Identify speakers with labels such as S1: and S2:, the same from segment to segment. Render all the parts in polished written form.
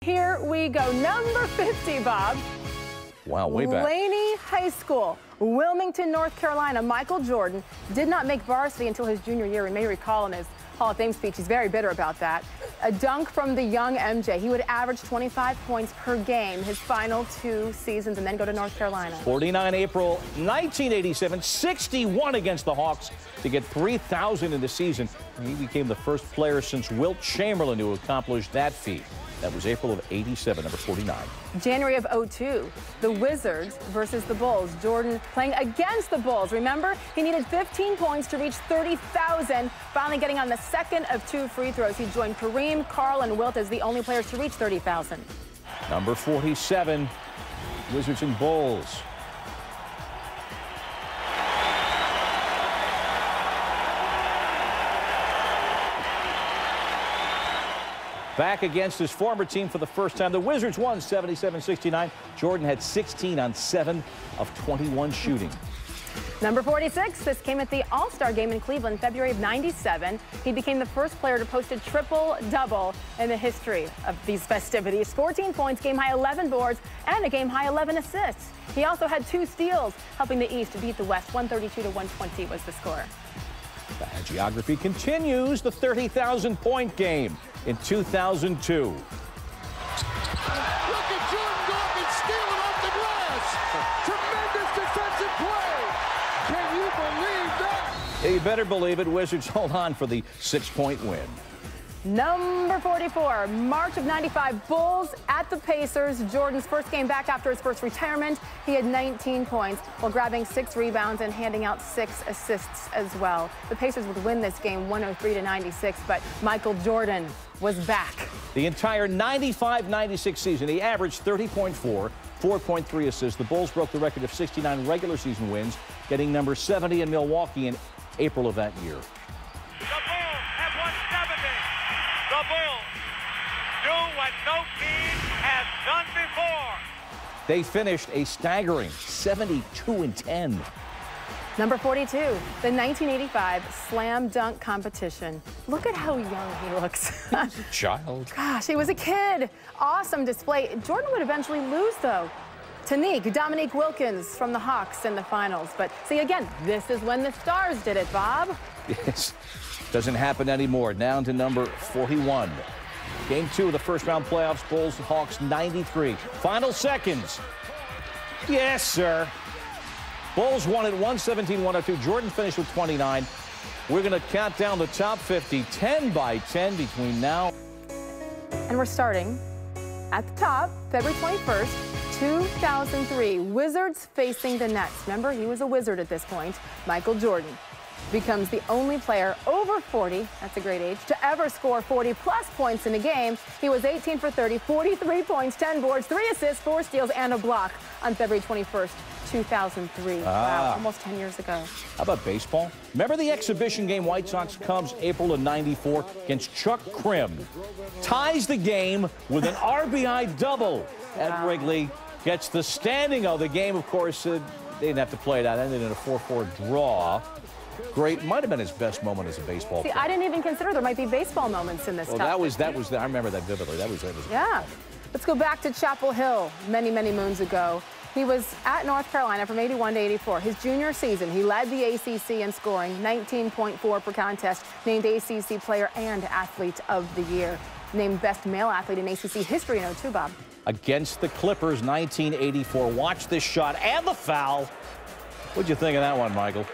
S1: Here we go. Number 50, Bob.
S2: Wow, way back.
S1: Laney High School, Wilmington, North Carolina. Michael Jordan did not make varsity until his junior year. You may recall in his Hall of Fame speech, he's very bitter about that. A dunk from the young MJ. He would average 25 points per game his final 2 seasons and then go to North Carolina.
S2: 49 April 1987, 61 against the Hawks to get 3,000 in the season. He became the first player since Wilt Chamberlain to accomplish that feat. That was April of '87, number 49.
S1: January of '02, the Wizards versus the Bulls. Jordan playing against the Bulls. Remember, he needed 15 points to reach 30,000, finally getting on the second of 2 free throws. He joined Kareem, Karl, and Wilt as the only players to reach 30,000.
S2: Number 47, Wizards and Bulls. Back against his former team for the first time. The Wizards won 77-69. Jordan had 16 on 7 of 21 shooting.
S1: Number 46, this came at the All-Star game in Cleveland, February of '97. He became the first player to post a triple-double in the history of these festivities. 14 points, game-high 11 boards, and a game-high 11 assists. He also had 2 steals, helping the East to beat the West. 132-120 was the score.
S2: The geography continues. The 30,000-point game in 2002.
S3: Look at Jordan Dawkins stealing off the glass. Tremendous defensive play. Can you believe that?
S2: Yeah, you better believe it. Wizards hold on for the 6-point win.
S1: Number 44, March of '95, Bulls at the Pacers. Jordan's first game back after his first retirement. He had 19 points while grabbing 6 rebounds and handing out 6 assists as well. The Pacers would win this game 103-96, but Michael Jordan was back.
S2: The entire 95-96 season, he averaged 30.4, 4.3 assists. The Bulls broke the record of 69 regular season wins, getting number 70 in Milwaukee in April of that year.
S4: The Bulls do what no team has done before.
S2: They finished a staggering 72-10.
S1: Number 42, the 1985 Slam Dunk Competition. Look at how young he looks.
S2: Child.
S1: Gosh, he was a kid. Awesome display. Jordan would eventually lose, though, to Dominique Wilkins from the Hawks in the finals. But see, again, this is when the stars did it, Bob.
S2: Yes. Doesn't happen anymore. Down to number 41. Game 2 of the first-round playoffs. Bulls and Hawks 93. Final seconds. Yes, sir. Bulls won at 117-102. Jordan finished with 29. We're going to count down the top 50, 10 by 10 between now.
S1: And we're starting at the top, February 21st, 2003. Wizards facing the Nets. Remember, he was a Wizard at this point. Michael Jordan becomes the only player over 40, that's a great age, to ever score 40-plus points in a game. He was 18 for 30, 43 points, 10 boards, 3 assists, 4 steals, and a block on February 21st, 2003. Wow, almost 10 years ago.
S2: How about baseball? Remember the exhibition game White Sox-Cubs, April of '94 against Chuck Krim? Ties the game with an RBI double at Wrigley. Gets the standing of the game, of course. They didn't have to play it out. Ended in a 4-4 draw. Great, might have been his best moment as a baseball player.
S1: I didn't even consider there might be baseball moments in this.
S2: Well, that was. I remember that vividly. That was.
S1: Yeah. Let's go back to Chapel Hill many moons ago. He was at North Carolina from '81 to '84. His junior season, he led the ACC in scoring, 19.4 per contest, named ACC Player and Athlete of the Year, named Best Male Athlete in ACC history in '02, Bob.
S2: Against the Clippers, 1984. Watch this shot and the foul. What'd you think of that one, Michael?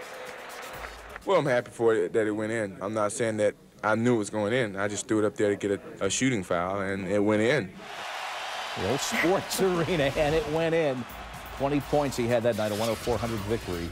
S5: Well, I'm happy for it that it went in. I'm not saying that I knew it was going in. I just threw it up there to get a shooting foul, and it went in.
S2: The old sports arena, and it went in. 20 points he had that night, a 104-100 victory.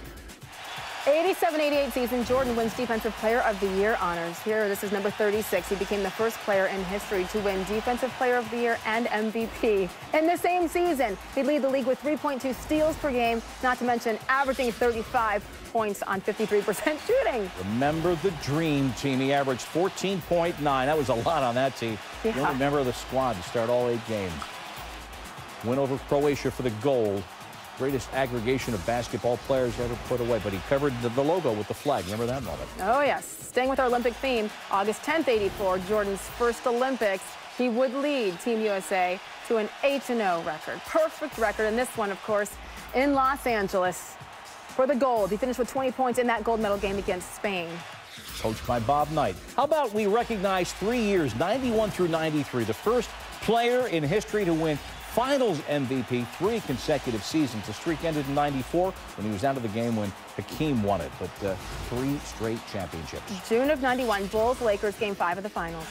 S1: 87-88 season, Jordan wins Defensive Player of the Year honors. Here, this is number 36. He became the first player in history to win Defensive Player of the Year and MVP. In the same season, he'd lead the league with 3.2 steals per game, not to mention averaging 35 points on 53% shooting.
S2: Remember the Dream Team. He averaged 14.9. That was a lot on that team.
S1: Yeah.
S2: You're a member of the squad to start all 8 games. Win over Croatia for the gold. Greatest aggregation of basketball players ever put away. But he covered the logo with the flag. Remember that moment?
S1: Oh, yes. Staying with our Olympic theme, August 10th, '84, Jordan's first Olympics. he would lead Team USA to an 8-0 record. Perfect record, and this one, of course, in Los Angeles for the gold. He finished with 20 points in that gold medal game against Spain.
S2: Coached by Bob Knight. How about we recognize 3 years, 91 through 93, the first player in history to win Finals MVP 3 consecutive seasons. The streak ended in 94 when he was out of the game when Hakeem won it, but 3 straight championships.
S1: June of 91, Bulls-Lakers Game 5 of the finals.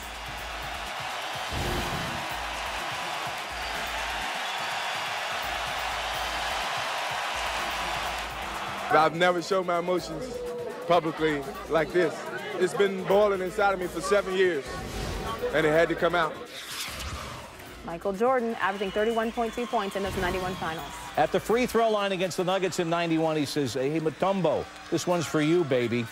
S5: I've never shown my emotions publicly like this. It's been boiling inside of me for 7 years, and it had to come out.
S1: Michael Jordan averaging 31.2 points in those 91 finals.
S2: At the free throw line against the Nuggets in 91, he says, hey, Mutombo, this one's for you, baby.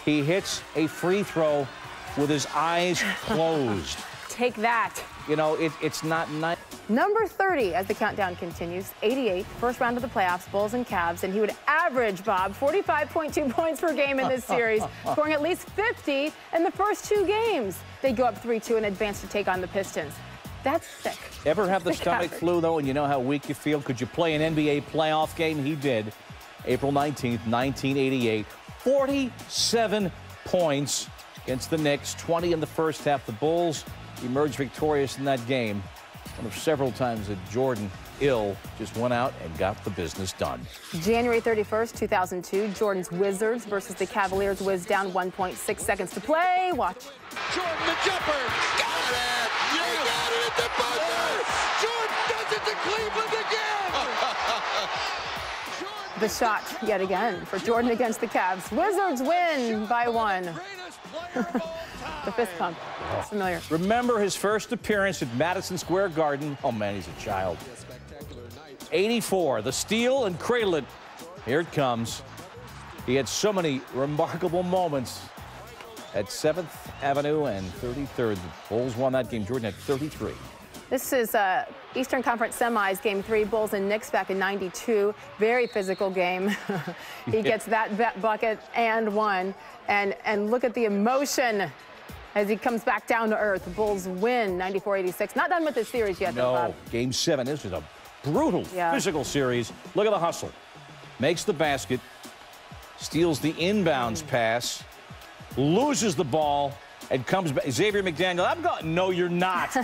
S2: He hits a free throw with his eyes closed.
S1: Take that.
S2: You know, it's not nice.
S1: Number 30 as the countdown continues, 88, first round of the playoffs, Bulls and Cavs, and he would average, Bob, 45.2 points per game in this series, scoring at least 50 in the first 2 games. They go up 3-2 and advance to take on the Pistons. That's sick.
S2: Ever have the stomach flu, though, and you know how weak you feel? Could you play an NBA playoff game? He did. April 19th, 1988. 47 points against the Knicks, 20 in the first half. The Bulls emerged victorious in that game. One of several times that Jordan, ill, just went out and got the business done.
S1: January 31st, 2002, Jordan's Wizards versus the Cavaliers. Wiz down 1.6 seconds to play. Watch.
S3: Jordan the jumper. Got it! You got it at the buzzer! Jordan does it to Cleveland again!
S1: The shot yet again for Jordan against the Cavs. Wizards win by 1. The fist pump. It's familiar.
S2: Remember his first appearance at Madison Square Garden. Oh, man, he's a child. 84, the steal and cradle it. Here it comes. He had so many remarkable moments at 7th Avenue and 33rd. The Bulls won that game. Jordan had 33.
S1: This is Eastern Conference Semis, Game 3, Bulls and Knicks back in '92. Very physical game. He gets that bucket and one. And look at the emotion as he comes back down to earth. The Bulls win 94-86. Not done with this series yet, though, Bob.
S2: No, Game 7. This is a brutal physical series. Look at the hustle. Makes the basket. Steals the inbounds pass. Loses the ball. And comes back. Xavier McDaniel, I'm going, no, you're not.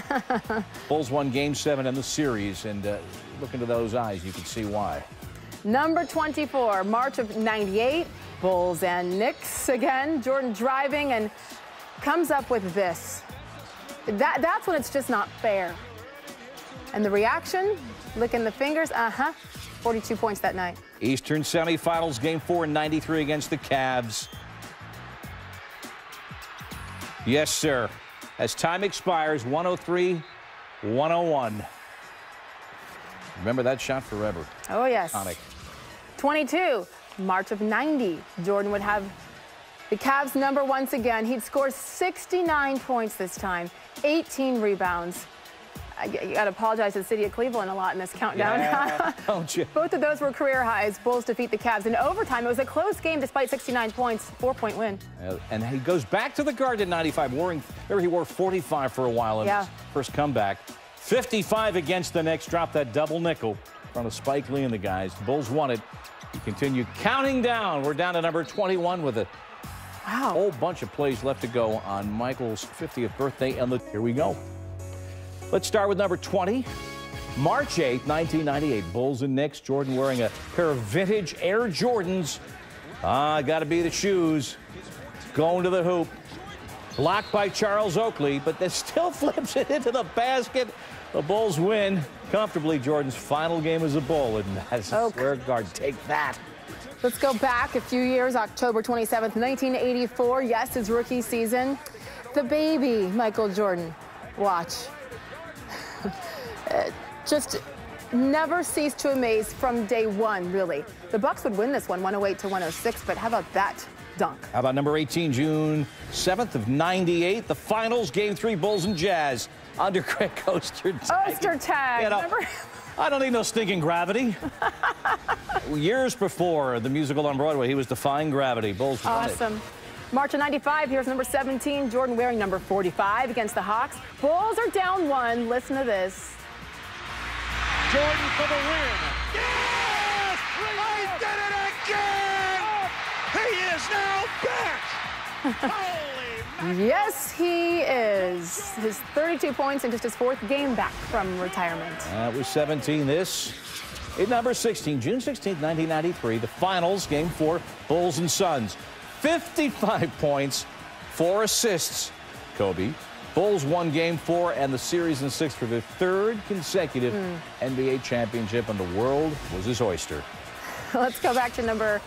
S2: Bulls won Game 7 in the series, and look into those eyes, you can see why.
S1: Number 24, March of '98, Bulls and Knicks again. Jordan driving and comes up with this. That's when it's just not fair. And the reaction, licking the fingers, 42 points that night.
S2: Eastern semifinals, Game 4 in '93 against the Cavs. Yes, sir. As time expires, 103-101. Remember that shot forever.
S1: Oh, yes.
S2: Iconic.
S1: 22, March of '90. Jordan would have the Cavs number once again. He'd score 69 points this time, 18 rebounds. I got to apologize to the city of Cleveland a lot in this countdown.
S2: Yeah, don't you?
S1: Both of those were career highs. Bulls defeat the Cavs in overtime. It was a close game despite 69 points, 4-point win.
S2: And he goes back to the Garden in '95. Remember, he wore 45 for a while in his first comeback. 55 against the Knicks. Dropped that double nickel in front of Spike Lee and the guys. The Bulls won it. You continue counting down. We're down to number 21 with a whole bunch of plays left to go on Michael's 50th birthday. And here we go. Let's start with number 20. March 8th, 1998. Bulls and Knicks. Jordan wearing a pair of vintage Air Jordans. Got to be the shoes. Going to the hoop. Blocked by Charles Oakley, but that still flips it into the basket. The Bulls win comfortably. Jordan's final game as a Bull in Madison Square Garden. Take that.
S1: Let's go back a few years, October 27th, 1984. Yes, his rookie season. The baby, Michael Jordan. Watch. Just never ceased to amaze from day one, really. The Bucks would win this one, 108-106, but how about that dunk?
S2: How about number 18, June 7th of '98, the finals, Game 3, Bulls and Jazz. Under Greg Ostertag.
S1: Ostertag,
S2: You know,
S1: remember?
S2: I don't need no stinking gravity. Years before the musical on Broadway, he was defying gravity. Bulls won it.
S1: Awesome. March of '95, here's number 17, Jordan wearing number 45 against the Hawks. Bulls are down 1. Listen to this.
S3: Jordan for the win. Yes! He did it again! He is now back! Holy mackerel!
S1: Yes, he is. His 32 points in just his 4th game back from retirement.
S2: That was 17. This is number 16, June 16th, 1993, the finals, Game 4, Bulls and Suns. 55 points, 4 assists. Kobe. Bulls won Game 4 and the series in 6 for their 3rd consecutive NBA championship, and the world was his oyster.
S1: Let's go back to number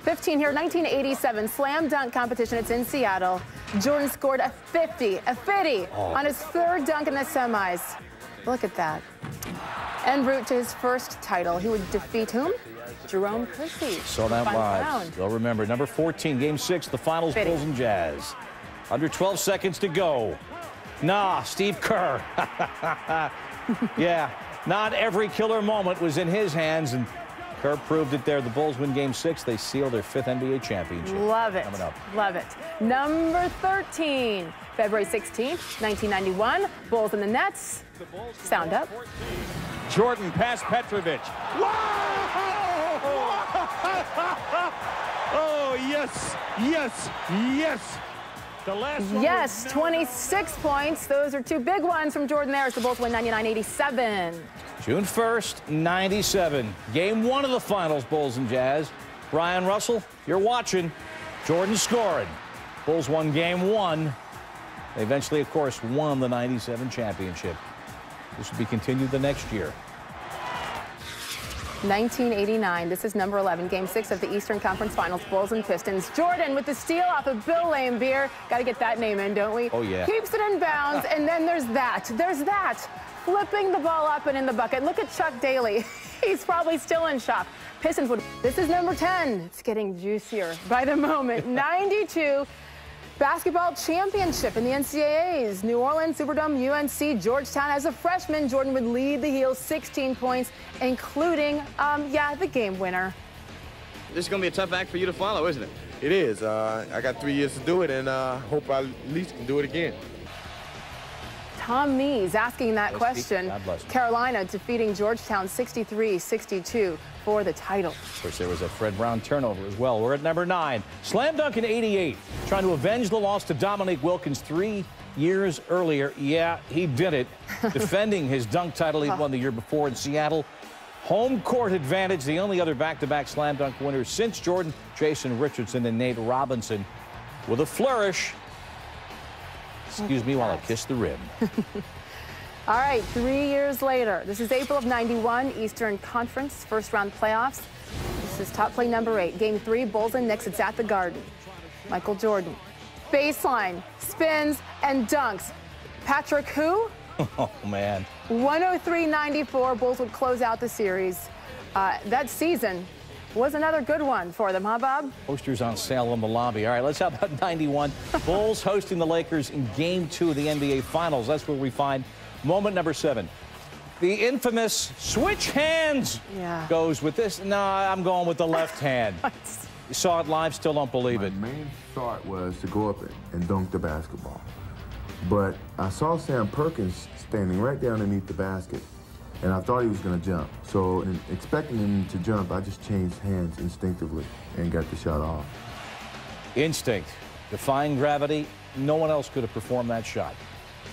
S1: 15 here, 1987 slam dunk competition. It's in Seattle. Jordan scored a 50 on his 3rd dunk in the semis. Look at that. En route to his first title, he would defeat whom? Jerome Kersey.
S2: Saw that live. They'll remember. Number 14, Game 6, the finals, Bulls and Jazz. Under 12 seconds to go. Nah, Steve Kerr. Yeah, not every killer moment was in his hands, and Kerr proved it there. The Bulls win Game 6. They seal their 5th NBA championship.
S1: Love it.
S2: Coming up.
S1: Love it. Number 13, February 16th, 1991. Bulls and the Nets. Sound up.
S3: Jordan past Petrovic. Wow! Oh, yes, yes, yes. The last one.
S1: Yes, 26 points. Those are 2 big ones from Jordan there as the Bulls win 99-87.
S2: June 1st, 97. Game 1 of the finals, Bulls and Jazz. Brian Russell, you're watching. Jordan scoring. Bulls won Game 1. They eventually, of course, won the 97 championship. This will be continued the next year.
S1: 1989. This is number 11, Game 6 of the Eastern Conference Finals, Bulls and Pistons. Jordan with the steal off of Bill Laimbeer. Got to get that name in, don't we?
S2: Oh, yeah.
S1: Keeps it in bounds, and then there's that. There's that. Flipping the ball up and in the bucket. Look at Chuck Daly. He's probably still in shock. Pistons would. This is number 10. It's getting juicier by the moment. 92. Basketball championship in the NCAAs. New Orleans, Superdome, UNC, Georgetown. As a freshman, Jordan would lead the Heels 16 points, including, the game winner.
S6: This is going to be a tough act for you to follow, isn't it?
S5: It is. I got 3 years to do it, and hope I at least can do it again.
S1: Tom Mees asking that question.
S2: God bless him.
S1: Carolina defeating Georgetown 63-62 for the title.
S2: Of course, there was a Fred Brown turnover as well. We're at number 9. Slam dunk in 88. Trying to avenge the loss to Dominique Wilkins 3 years earlier. Yeah, he did it. Defending his dunk title he won the year before in Seattle. Home court advantage, the only other back-to-back slam dunk winners since Jordan, Jason Richardson, and Nate Robinson. With a flourish. Excuse me while I kiss the rim.
S1: All right, 3 years later. This is April of 91, Eastern Conference, first-round playoffs. This is top play number 8. Game 3, Bulls and Knicks. It's at the Garden. Michael Jordan. Baseline, spins, and dunks. Patrick who?
S2: Oh, man.
S1: 103-94. Bulls would close out the series. That season was another good one for them, huh, Bob?
S2: Posters on sale in the lobby. All right, let's talk about 91. Bulls hosting the Lakers in Game 2 of the NBA Finals. That's where we find moment number 7. The infamous switch hands goes with this. No, I'm going with the left hand. You saw it live, still don't believe it.
S7: My main thought was to go up and dunk the basketball. But I saw Sam Perkins standing right there underneath the basket, and I thought he was going to jump. So, in expecting him to jump, I just changed hands instinctively and got the shot off.
S2: Instinct, defying gravity. No one else could have performed that shot.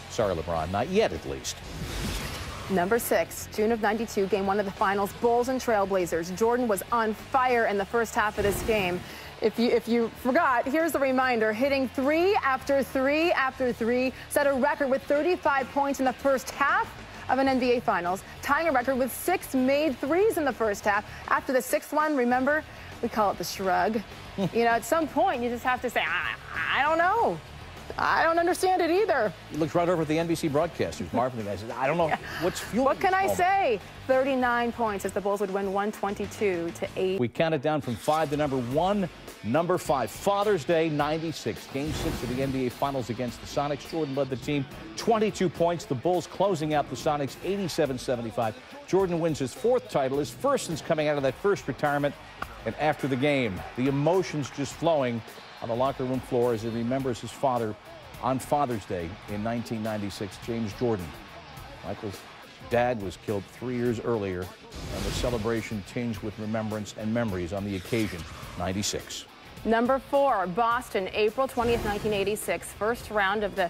S2: Sorry, LeBron, not yet at least.
S1: Number 6, June of 92, Game 1 of the Finals, Bulls and Trailblazers. Jordan was on fire in the first half of this game. If you forgot, here's the reminder. Hitting 3 after 3 after 3, set a record with 35 points in the first half of an NBA Finals, tying a record with 6 made threes in the first half. After the 6th one, remember, we call it the shrug. At some point, you just have to say, I don't know. I don't understand it either.
S2: He looks right over at the NBC broadcasters. Marvin, the guy says, I don't know what's fueling.
S1: What can I say? 39 points as the Bulls would win 122-8.
S2: We counted down from 5 to number 1. Number 5, Father's Day, 96. Game 6 of the NBA Finals against the Sonics. Jordan led the team, 22 points. The Bulls closing out the Sonics, 87-75. Jordan wins his 4th title, his first since coming out of that first retirement. And after the game, the emotions just flowing on the locker room floor as he remembers his father on Father's Day in 1996, James Jordan. Michael's dad was killed 3 years earlier, and the celebration tinged with remembrance and memories on the occasion, 96.
S1: Number 4, Boston, April 20th, 1986. First round of the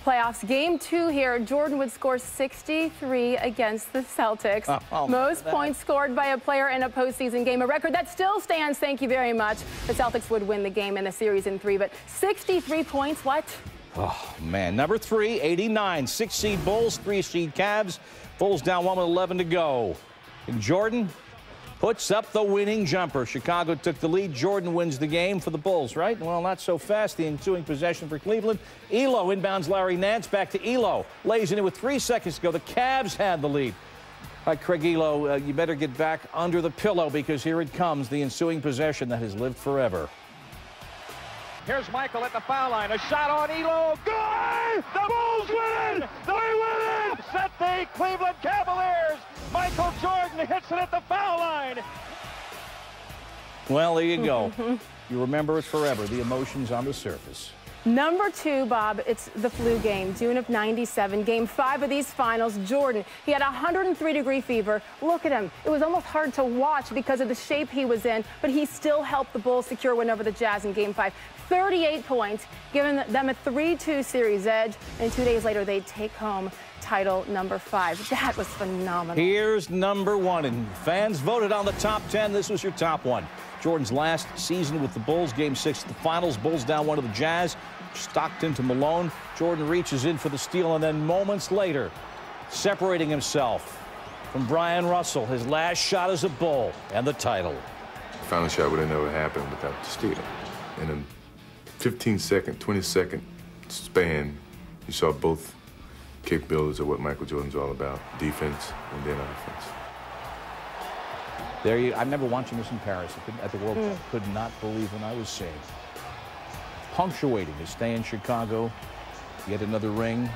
S1: playoffs. Game 2 here, Jordan would score 63 against the Celtics. Most points scored by a player in a postseason game, a record that still stands. Thank you very much. The Celtics would win the game in the series in 3, but 63 points, what?
S2: Oh, man. Number 3, 89. 6-seed Bulls, 3-seed Cavs. Bulls down 1 with 11 to go. And Jordan puts up the winning jumper. Chicago took the lead. Jordan wins the game for the Bulls, right? Well, not so fast. The ensuing possession for Cleveland. Elo inbounds Larry Nance. Back to Elo. Lays it in with 3 seconds to go. The Cavs had the lead. All right, Craig Elo, you better get back under the pillow because here it comes, the ensuing possession that has lived forever.
S4: Here's Michael at the foul line. A shot on Elo. Good! The Bulls win! They win it! Set the Cleveland Cavaliers. Michael Jordan hits it at the foul line.
S2: Well, there you go. You remember it forever, the emotions on the surface.
S1: Number 2, Bob, it's the flu game, June of 97. Game 5 of these finals, Jordan. He had 103-degree fever. Look at him. It was almost hard to watch because of the shape he was in, but he still helped the Bulls secure win over the Jazz in Game 5. 38 points, giving them a 3-2 series edge, and 2 days later, they take home title number 5. That was phenomenal.
S2: Here's number 1, and fans voted on the top 10. This was your top 1. Jordan's last season with the Bulls, Game 6 of the finals. Bulls down 1 to the Jazz. Stockton to Malone. Jordan reaches in for the steal, and then moments later, separating himself from Brian Russell, his last shot as a Bull, and the title.
S7: The final shot would have never happened without the steal. In a 15-second, 20-second span, you saw both capabilities of what Michael Jordan's all about, defense and then offense.
S2: There you, I remember watching this in Paris at the World Cup. Could not believe what I was seeing. Punctuating his stay in Chicago, yet another ring.